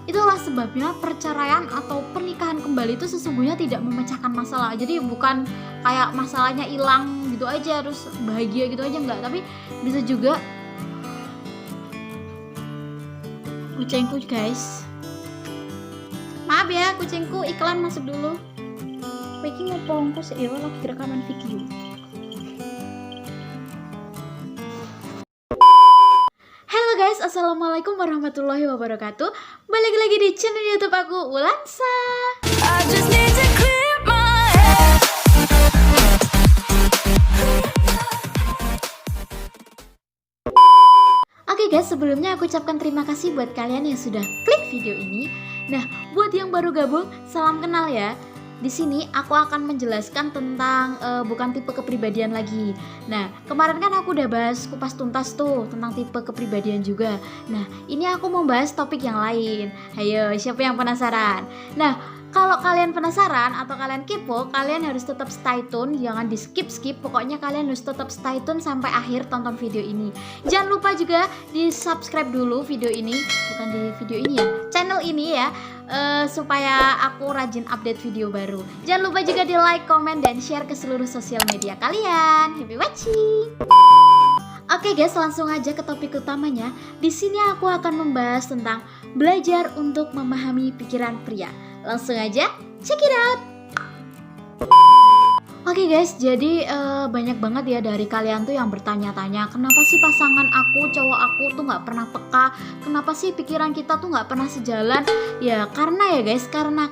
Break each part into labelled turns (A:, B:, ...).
A: itulah sebabnya perceraian atau pernikahan kembali itu sesungguhnya tidak memecahkan masalah. Jadi bukan kayak masalahnya hilang gitu aja terus bahagia gitu aja, enggak, tapi bisa juga kucingku guys. Maaf ya kucingku, iklan masuk dulu. Iki ngopongku sih ya lagi rekaman video. Halo guys, assalamualaikum warahmatullahi wabarakatuh. Balik lagi di channel YouTube aku, Wulansa. Oke guys, sebelumnya aku ucapkan terima kasih buat kalian yang sudah klik video ini. Nah, buat yang baru gabung, salam kenal ya. Di sini aku akan menjelaskan tentang bukan tipe kepribadian lagi. Nah, kemarin kan aku udah bahas kupas tuntas tuh tentang tipe kepribadian juga. Nah, ini aku mau bahas topik yang lain. Ayo, siapa yang penasaran? Nah, kalau kalian penasaran atau kalian kepo, kalian harus tetap stay tune, jangan di skip. Pokoknya kalian harus tetap stay tune sampai akhir tonton video ini. Jangan lupa juga di subscribe dulu video ini, bukan di video ini ya, channel ini ya, supaya aku rajin update video baru. Jangan lupa juga di like, comment, dan share ke seluruh sosial media kalian. Happy watching. Oke guys, langsung aja ke topik utamanya. Di sini aku akan membahas tentang belajar untuk memahami pikiran pria. Langsung aja, check it out. Oke guys, jadi banyak banget ya dari kalian tuh yang bertanya-tanya, kenapa sih pasangan aku, cowok aku tuh nggak pernah peka, kenapa sih pikiran kita tuh nggak pernah sejalan? Ya karena ya guys, karena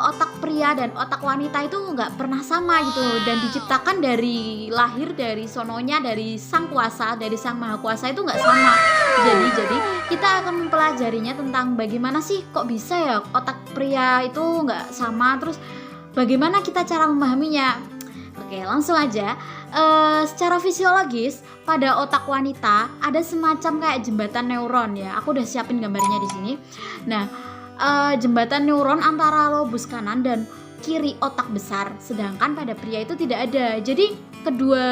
A: otak pria dan otak wanita itu nggak pernah sama gitu, dan diciptakan dari lahir dari sononya, dari sang kuasa, dari sang maha kuasa itu nggak sama. Jadi kita akan mempelajarinya tentang bagaimana sih kok bisa ya otak pria itu nggak sama, terus bagaimana kita cara memahaminya. Oke, langsung aja. Secara fisiologis pada otak wanita ada semacam kayak jembatan neuron ya. Aku udah siapin gambarnya di sini. Nah, jembatan neuron antara lobus kanan dan kiri otak besar, sedangkan pada pria itu tidak ada. Jadi kedua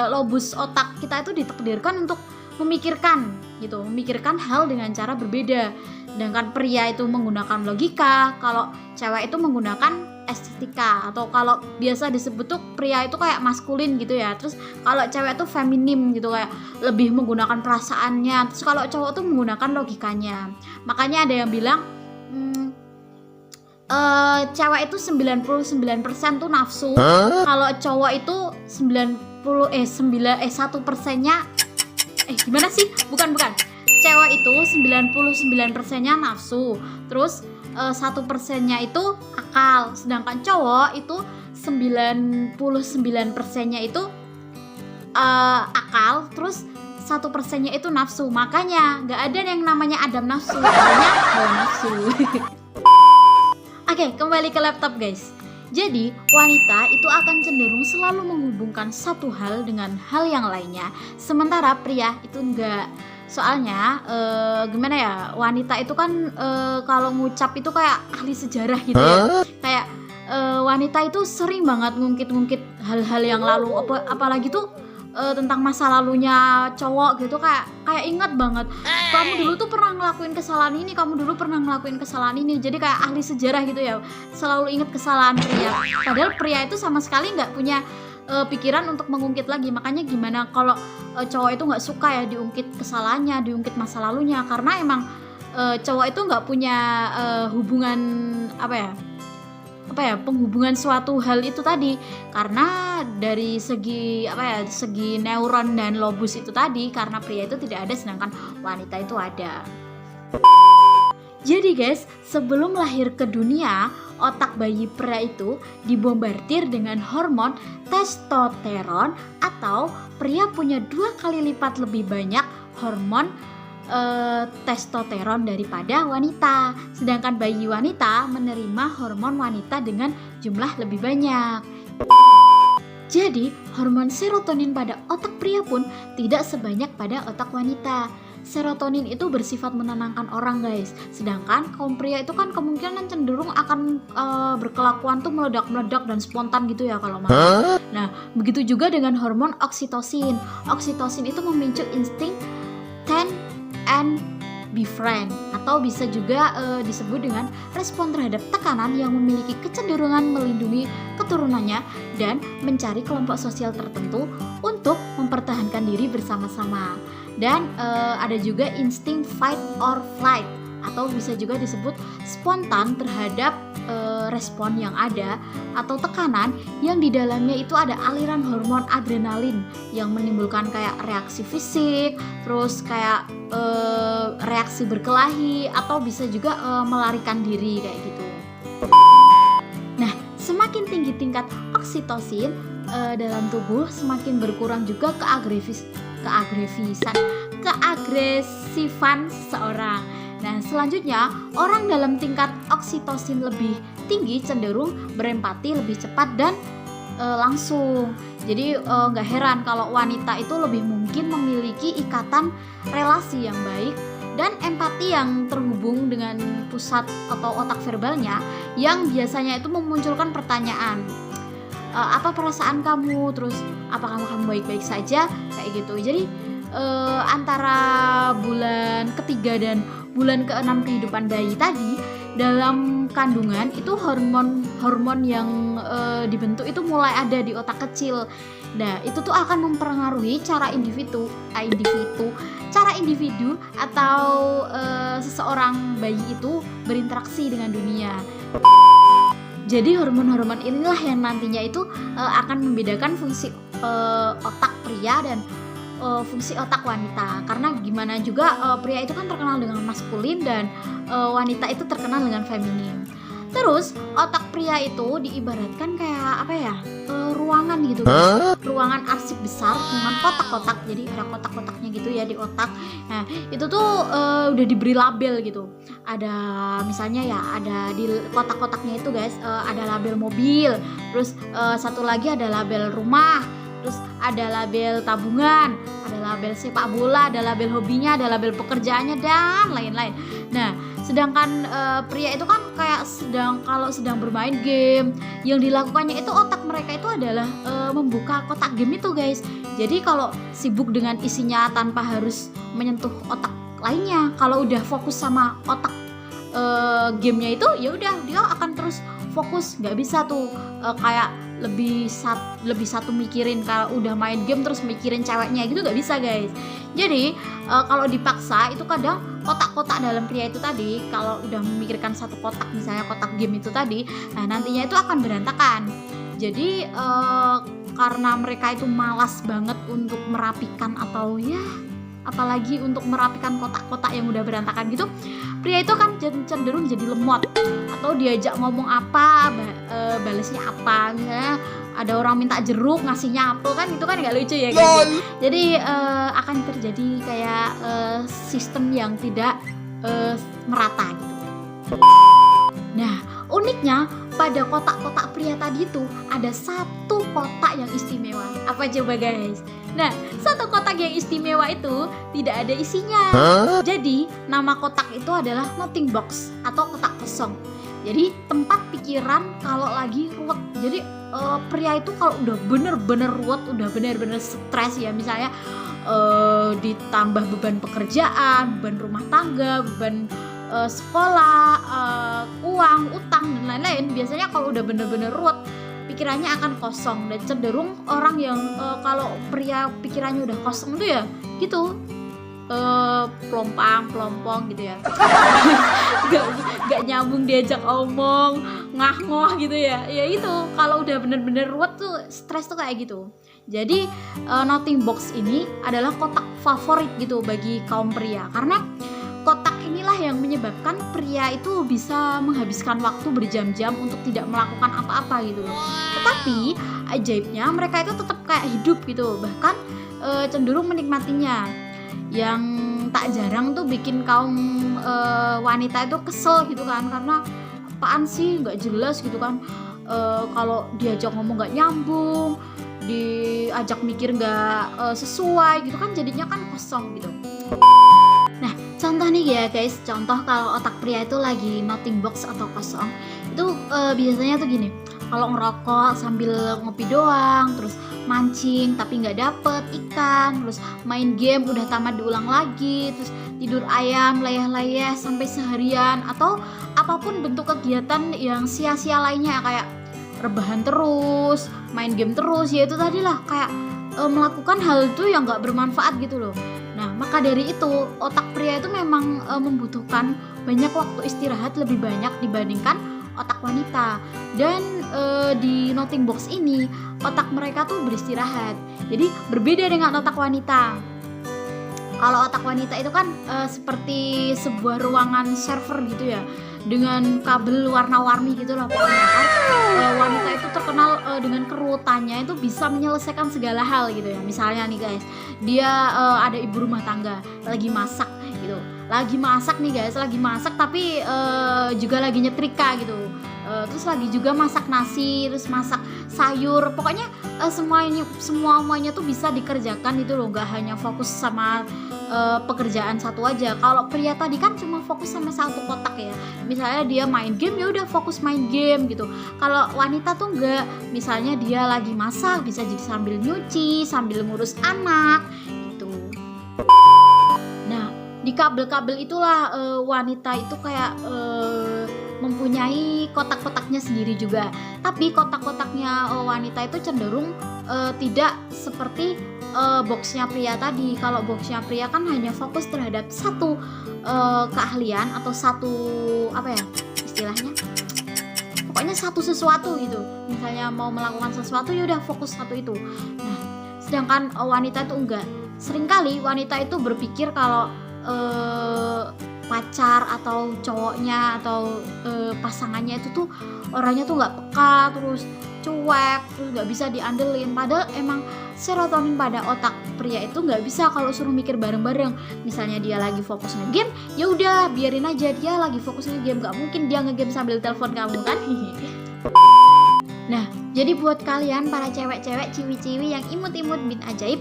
A: lobus otak kita itu ditakdirkan untuk memikirkan gitu, memikirkan hal dengan cara berbeda. Sedangkan pria itu menggunakan logika, kalau cewek itu menggunakan estetika, atau kalau biasa disebut tuh pria itu kayak maskulin gitu ya, terus kalau cewek tuh feminim gitu, kayak lebih menggunakan perasaannya, terus kalau cowok tuh menggunakan logikanya. Makanya ada yang bilang cewek itu 99% tuh nafsu, kalau cowok itu 1%-nya gimana sih? Bukan. Cewek itu 99%-nya nafsu, terus 1%-nya itu akal, sedangkan cowok itu 99%-nya itu akal, terus 1%-nya itu nafsu. Makanya nggak ada yang namanya Adam nafsu, adanya Hawa nafsu. Oke, kembali ke laptop guys. Jadi, wanita itu akan cenderung selalu menghubungkan satu hal dengan hal yang lainnya, sementara pria itu enggak. Soalnya, gimana ya, wanita itu kan kalau ngucap itu kayak ahli sejarah gitu ya. Kayak wanita itu sering banget ngungkit-ngungkit hal-hal yang lalu, apalagi tuh tentang masa lalunya cowok gitu, kayak ingat banget, kamu dulu tuh pernah ngelakuin kesalahan ini, kamu dulu pernah ngelakuin kesalahan ini. Jadi kayak ahli sejarah gitu ya, selalu ingat kesalahan pria. Padahal pria itu sama sekali nggak punya pikiran untuk mengungkit lagi. Makanya gimana kalau cowok itu nggak suka ya diungkit kesalahannya, diungkit masa lalunya, karena emang cowok itu nggak punya hubungan penghubungan suatu hal itu tadi, karena dari segi segi neuron dan lobus itu tadi, karena pria itu tidak ada sedangkan wanita itu ada. Jadi guys, sebelum lahir ke dunia, otak bayi pria itu dibombardir dengan hormon testosteron, atau pria punya 2 kali lipat lebih banyak hormon testosteron daripada wanita, sedangkan bayi wanita menerima hormon wanita dengan jumlah lebih banyak. Jadi hormon serotonin pada otak pria pun tidak sebanyak pada otak wanita. Serotonin itu bersifat menenangkan orang guys, sedangkan kaum pria itu kan kemungkinan cenderung akan berkelakuan tuh meledak-meledak dan spontan gitu ya kalau marah. Nah, begitu juga dengan hormon oksitosin. Oksitosin itu memicu insting 10 and befriend, atau bisa juga disebut dengan respon terhadap tekanan yang memiliki kecenderungan melindungi keturunannya dan mencari kelompok sosial tertentu untuk mempertahankan diri bersama-sama. Dan ada juga insting fight or flight, atau bisa juga disebut spontan terhadap respon yang ada atau tekanan yang di dalamnya itu ada aliran hormon adrenalin yang menimbulkan kayak reaksi fisik, terus kayak reaksi berkelahi, atau bisa juga melarikan diri kayak gitu. Nah, semakin tinggi tingkat oksitosin dalam tubuh, semakin berkurang juga keagresifan seseorang. Nah, selanjutnya, orang dalam tingkat oksitosin lebih tinggi cenderung berempati lebih cepat dan langsung. Jadi nggak heran kalau wanita itu lebih mungkin memiliki ikatan relasi yang baik dan empati yang terhubung dengan pusat atau otak verbalnya, yang biasanya itu memunculkan pertanyaan, apa perasaan kamu, terus apakah kamu baik-baik saja, kayak gitu. Jadi antara bulan ketiga dan bulan ke-6 kehidupan bayi tadi, dalam kandungan itu hormon yang dibentuk itu mulai ada di otak kecil. Nah, itu tuh akan mempengaruhi cara individu atau seseorang bayi itu berinteraksi dengan dunia. Jadi hormon-hormon inilah yang nantinya itu akan membedakan fungsi otak pria dan fungsi otak wanita. Karena gimana juga pria itu kan terkenal dengan maskulin dan wanita itu terkenal dengan feminin. Terus otak pria itu diibaratkan kayak apa ya, ruangan gitu, ruangan arsip besar dengan kotak-kotak. Jadi ada kotak-kotaknya gitu ya di otak. Nah, itu tuh udah diberi label gitu. Ada misalnya ya, ada di kotak-kotaknya itu guys, ada label mobil, terus satu lagi ada label rumah, terus ada label tabungan, ada label sepak bola, ada label hobinya, ada label pekerjaannya, dan lain-lain. Nah, sedangkan pria itu kan kayak kalau sedang bermain game, yang dilakukannya itu otak mereka itu adalah membuka kotak game itu guys. Jadi kalau sibuk dengan isinya tanpa harus menyentuh otak lainnya, kalau udah fokus sama otak gamenya itu, ya udah dia akan terus fokus, nggak bisa tuh kayak lebih satu mikirin. Kalau udah main game terus mikirin ceweknya gitu, nggak bisa guys. Jadi kalau dipaksa itu kadang kotak-kotak dalam pria itu tadi, kalau udah memikirkan satu kotak, misalnya kotak game itu tadi, nah nantinya itu akan berantakan. Jadi karena mereka itu malas banget untuk merapikan, atau ya apalagi untuk merapikan kotak-kotak yang udah berantakan gitu, pria itu kan cenderung jadi lemot, atau diajak ngomong apa balesnya apa. Misalnya ada orang minta jeruk ngasihnya apel, kan itu kan nggak lucu ya guys. Jadi akan terjadi kayak sistem yang tidak merata gitu. Nah, uniknya pada kotak-kotak pria tadi itu ada satu kotak yang istimewa. Apa coba guys? Nah, satu kotak yang istimewa itu tidak ada isinya. Jadi nama kotak itu adalah nothing box atau kotak kosong. Jadi tempat pikiran kalau lagi ruwet. Jadi pria itu kalau udah bener-bener ruwet, udah bener-bener stres ya, misalnya ditambah beban pekerjaan, beban rumah tangga, beban sekolah, uang, utang, dan lain-lain. Biasanya kalau udah bener-bener ruwet, pikirannya akan kosong, dan cenderung orang yang kalau pria pikirannya udah kosong tuh ya gitu, pelompong gitu ya. gak nyambung diajak omong, ngah-ngoh gitu ya. Ya itu, kalau udah bener-bener ruwet tuh, stres tuh kayak gitu. Jadi nothing box ini adalah kotak favorit gitu bagi kaum pria, karena kotak inilah yang menyebabkan pria itu bisa menghabiskan waktu berjam-jam untuk tidak melakukan apa-apa gitu loh. Tetapi ajaibnya mereka itu tetap kayak hidup gitu, bahkan cenderung menikmatinya. Yang tak jarang tuh bikin kaum wanita itu kesel gitu kan, karena apaan sih, nggak jelas gitu kan. Kalau diajak ngomong nggak nyambung, diajak mikir nggak sesuai gitu kan, jadinya kan kosong gitu. Nah, contoh nih ya guys, contoh kalau otak pria itu lagi nothing box atau kosong, itu biasanya tuh gini, kalau ngerokok sambil ngopi doang, terus mancing tapi nggak dapet ikan, terus main game udah tamat diulang lagi, terus tidur ayam layah-layah sampai seharian, atau apapun bentuk kegiatan yang sia-sia lainnya kayak rebahan terus, main game terus, ya itu tadilah kayak melakukan hal itu yang nggak bermanfaat gitu loh. Nah, maka dari itu otak pria itu memang membutuhkan banyak waktu istirahat lebih banyak dibandingkan otak wanita. Dan di noting box ini otak mereka tuh beristirahat. Jadi berbeda dengan otak wanita. Kalau otak wanita itu kan seperti sebuah ruangan server gitu ya, dengan kabel warna-warni gitu lah pokoknya kan. Wanita itu terkenal dengan kerutannya itu bisa menyelesaikan segala hal gitu ya. Misalnya nih guys, dia ada ibu rumah tangga lagi masak gitu, lagi masak nih guys, lagi masak tapi juga lagi nyetrika gitu, terus lagi juga masak nasi, terus masak sayur, pokoknya semuanya tuh bisa dikerjakan gitu loh, nggak hanya fokus sama pekerjaan satu aja. Kalau pria tadi kan cuma fokus sama satu kotak ya, misalnya dia main game ya udah fokus main game gitu. Kalau wanita tuh enggak, misalnya dia lagi masak bisa jadi sambil nyuci, sambil ngurus anak gitu. Nah, di kabel-kabel itulah wanita itu kayak mempunyai kotak-kotaknya sendiri juga. Tapi kotak-kotaknya wanita itu cenderung tidak seperti boxnya pria tadi. Kalau boxnya pria kan hanya fokus terhadap satu keahlian atau satu apa ya istilahnya, pokoknya satu sesuatu gitu. Misalnya mau melakukan sesuatu ya udah fokus satu itu. Nah, sedangkan wanita itu enggak. Seringkali wanita itu berpikir kalau pacar atau cowoknya atau pasangannya itu tuh orangnya tuh nggak peka, terus cuek, terus nggak bisa diandelin. Padahal emang serotonin pada otak pria itu nggak bisa kalau suruh mikir bareng-bareng. Misalnya dia lagi fokus nge-game, ya udah biarin aja dia lagi fokus nge-game, nggak mungkin dia nge-game sambil telepon kamu kan. Nah, jadi buat kalian para cewek-cewek, ciwi-ciwi yang imut-imut bin ajaib,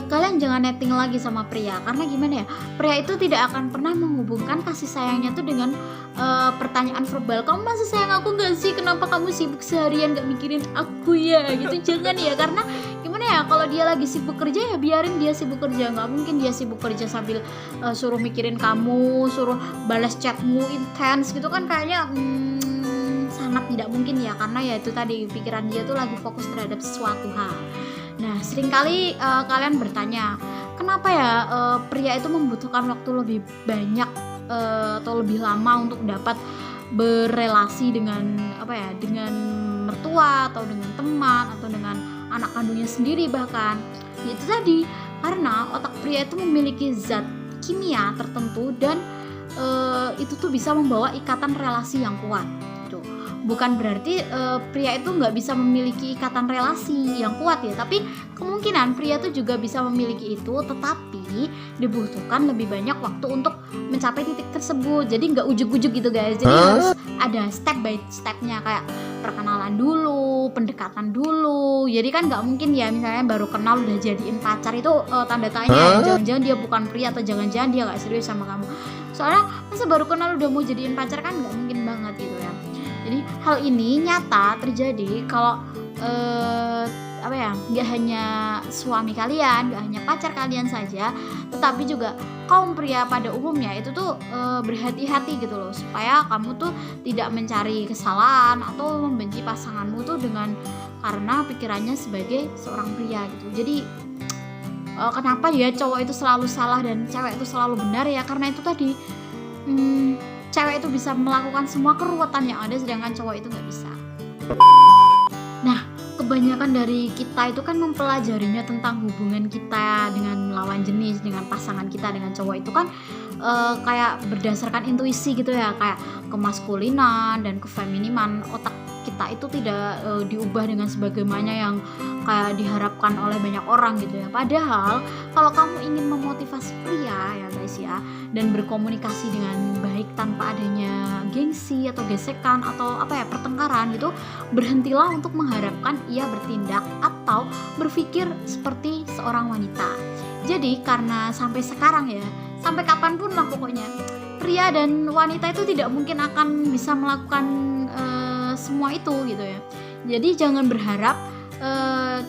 A: kalian jangan netting lagi sama pria. Karena gimana ya, pria itu tidak akan pernah menghubungkan kasih sayangnya tuh dengan pertanyaan verbal. Kamu masih sayang aku gak sih? Kenapa kamu sibuk seharian gak mikirin aku ya? Gitu, jangan ya. Karena gimana ya, kalau dia lagi sibuk kerja ya biarin dia sibuk kerja. Gak mungkin dia sibuk kerja sambil suruh mikirin kamu, suruh balas chatmu intens gitu kan, kayaknya sangat tidak mungkin ya, karena ya itu tadi pikiran dia tuh lagi fokus terhadap sesuatu hal. Nah, seringkali kalian bertanya, kenapa ya pria itu membutuhkan waktu lebih banyak atau lebih lama untuk dapat berelasi dengan apa ya, dengan mertua atau dengan teman atau dengan anak kandungnya sendiri bahkan. Ya itu tadi, karena otak pria itu memiliki zat kimia tertentu dan itu tuh bisa membawa ikatan relasi yang kuat. Bukan berarti pria itu nggak bisa memiliki ikatan relasi yang kuat ya, tapi kemungkinan pria itu juga bisa memiliki itu, tetapi dibutuhkan lebih banyak waktu untuk mencapai titik tersebut. Jadi nggak ujuk-ujuk gitu guys, jadi harus ada step by stepnya, kayak perkenalan dulu, pendekatan dulu. Jadi kan nggak mungkin ya misalnya baru kenal udah jadiin pacar, itu tanda tanya jangan-jangan dia bukan pria atau jangan-jangan dia nggak serius sama kamu. Soalnya masa baru kenal udah mau jadiin pacar, kan nggak mungkin banget gitu ya. Jadi hal ini nyata terjadi kalau apa ya, nggak hanya suami kalian, nggak hanya pacar kalian saja, tetapi juga kaum pria pada umumnya itu tuh berhati-hati gitu loh, supaya kamu tuh tidak mencari kesalahan atau membenci pasanganmu tuh karena pikirannya sebagai seorang pria gitu. Jadi kenapa ya cowok itu selalu salah dan cewek itu selalu benar ya, karena itu tadi cewek itu bisa melakukan semua keruwetan yang ada, sedangkan cowok itu nggak bisa. Nah, kebanyakan dari kita itu kan mempelajarinya tentang hubungan kita dengan lawan jenis, dengan pasangan kita, dengan cowok itu kan kayak berdasarkan intuisi gitu ya, kayak kemaskulinan dan kefeminiman. Otak kita itu tidak diubah dengan sebagaimana yang kayak diharapkan oleh banyak orang gitu ya. Padahal kalau kamu ingin memotivasi pria ya guys ya, dan berkomunikasi dengan baik tanpa adanya gengsi atau gesekan atau apa ya, pertengkaran gitu, berhentilah untuk mengharapkan ia bertindak atau berpikir seperti seorang wanita. Jadi karena sampai sekarang ya, sampai kapanpun lah pokoknya, pria dan wanita itu tidak mungkin akan bisa melakukan semua itu gitu ya. Jadi jangan berharap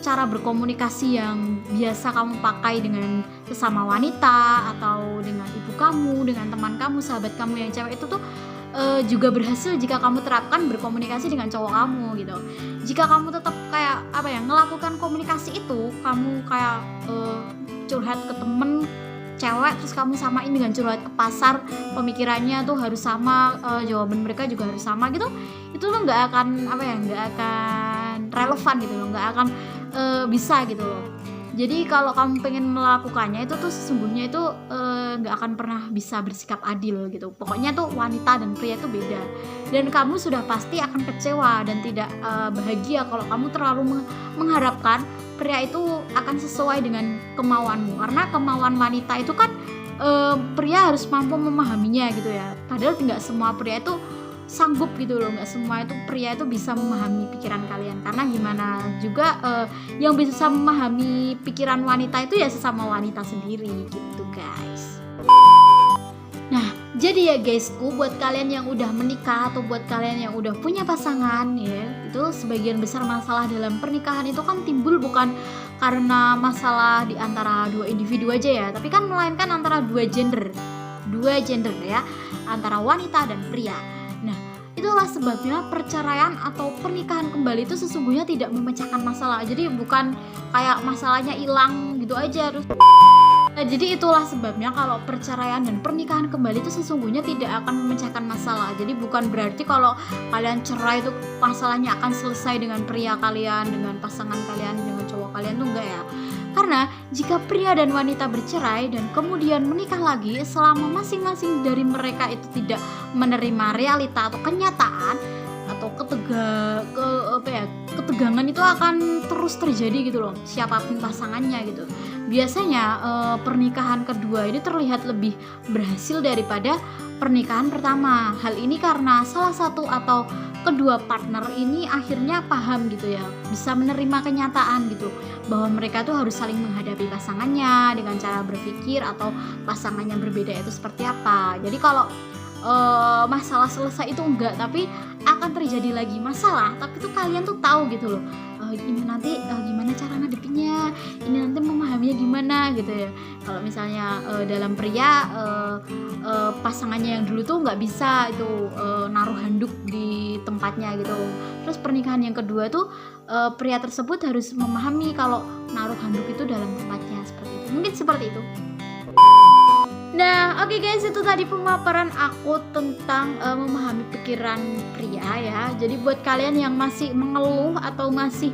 A: cara berkomunikasi yang biasa kamu pakai dengan sesama wanita atau dengan ibu kamu, dengan teman kamu, sahabat kamu yang cewek itu tuh juga berhasil jika kamu terapkan berkomunikasi dengan cowok kamu gitu. Jika kamu tetap kayak melakukan komunikasi itu, kamu kayak curhat ke temen cewek terus kamu samain dengan curhat ke pasar, pemikirannya tuh harus sama, jawaban mereka juga harus sama gitu, itu tuh nggak akan nggak akan relevan gitu loh, nggak akan bisa gitu loh. Jadi kalau kamu pengen melakukannya itu tuh sesungguhnya itu nggak akan pernah bisa bersikap adil gitu. Pokoknya tuh wanita dan pria itu beda. Dan kamu sudah pasti akan kecewa dan tidak bahagia kalau kamu terlalu mengharapkan pria itu akan sesuai dengan kemauanmu. Karena kemauan wanita itu kan pria harus mampu memahaminya gitu ya. Padahal tidak semua pria itu sanggup gitu loh, nggak semua itu pria itu bisa memahami pikiran kalian, karena gimana juga yang bisa memahami pikiran wanita itu ya sesama wanita sendiri gitu guys. Nah jadi ya guysku, buat kalian yang udah menikah atau buat kalian yang udah punya pasangan ya, itu sebagian besar masalah dalam pernikahan itu kan timbul bukan karena masalah di antara dua individu aja ya, tapi kan melainkan antara dua gender ya, antara wanita dan pria. Nah, itulah sebabnya perceraian atau pernikahan kembali itu sesungguhnya tidak memecahkan masalah. Jadi bukan kayak masalahnya hilang gitu aja terus. Nah, jadi itulah sebabnya kalau perceraian dan pernikahan kembali itu sesungguhnya tidak akan memecahkan masalah. Jadi bukan berarti kalau kalian cerai itu masalahnya akan selesai dengan pria kalian, dengan pasangan kalian, dengan cowok kalian, tuh enggak ya. Karena jika pria dan wanita bercerai dan kemudian menikah lagi, selama masing-masing dari mereka itu tidak menerima realita atau kenyataan atau ketegangan itu akan terus terjadi gitu loh, siapapun pasangannya gitu. Biasanya pernikahan kedua ini terlihat lebih berhasil daripada pernikahan pertama. Hal ini karena salah satu atau kedua partner ini akhirnya paham gitu ya, bisa menerima kenyataan gitu, bahwa mereka tuh harus saling menghadapi pasangannya dengan cara berpikir atau pasangannya berbeda itu seperti apa. Jadi kalau masalah selesai itu enggak, tapi akan terjadi lagi masalah, tapi tuh kalian tuh tahu gitu loh, ini nanti gimana cara ngadepinnya, ini nanti memahaminya gimana gitu ya. Kalau misalnya dalam pria pasangannya yang dulu tuh nggak bisa itu naruh handuk di tempatnya gitu, terus pernikahan yang kedua tuh pria tersebut harus memahami kalau naruh handuk itu dalam tempatnya, seperti itu, mungkin seperti itu. Nah, oke guys, itu tadi pemaparan aku tentang memahami pikiran pria ya. Jadi buat kalian yang masih mengeluh atau masih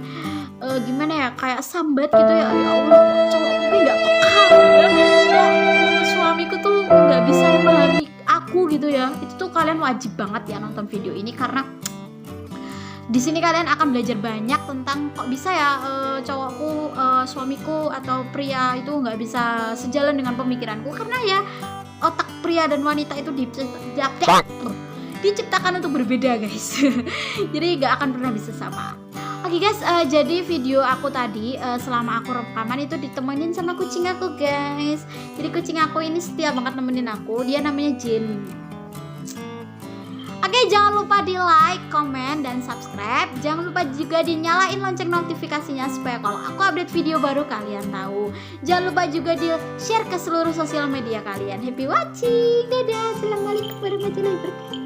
A: gimana ya, kayak sambat gitu ya, ya Allah cowokku nggak peka ya, suamiku tuh nggak bisa memahami aku gitu ya, itu tuh kalian wajib banget ya nonton video ini, karena di sini kalian akan belajar banyak tentang kok bisa ya cowokku, suamiku atau pria itu nggak bisa sejalan dengan pemikiranku, karena ya otak pria dan wanita itu diciptakan untuk berbeda guys. Jadi nggak akan pernah bisa sama. Oke guys, jadi video aku tadi selama aku rekaman itu ditemenin sama kucing aku guys. Jadi kucing aku ini setia banget nemenin aku, dia namanya Jin. Oke, jangan lupa di like, komen, dan subscribe. Jangan lupa juga dinyalain lonceng notifikasinya supaya kalau aku update video baru kalian tahu. Jangan lupa juga di share ke seluruh sosial media kalian. Happy watching, dadah, assalamualaikum warahmatullahi wabarakatuh.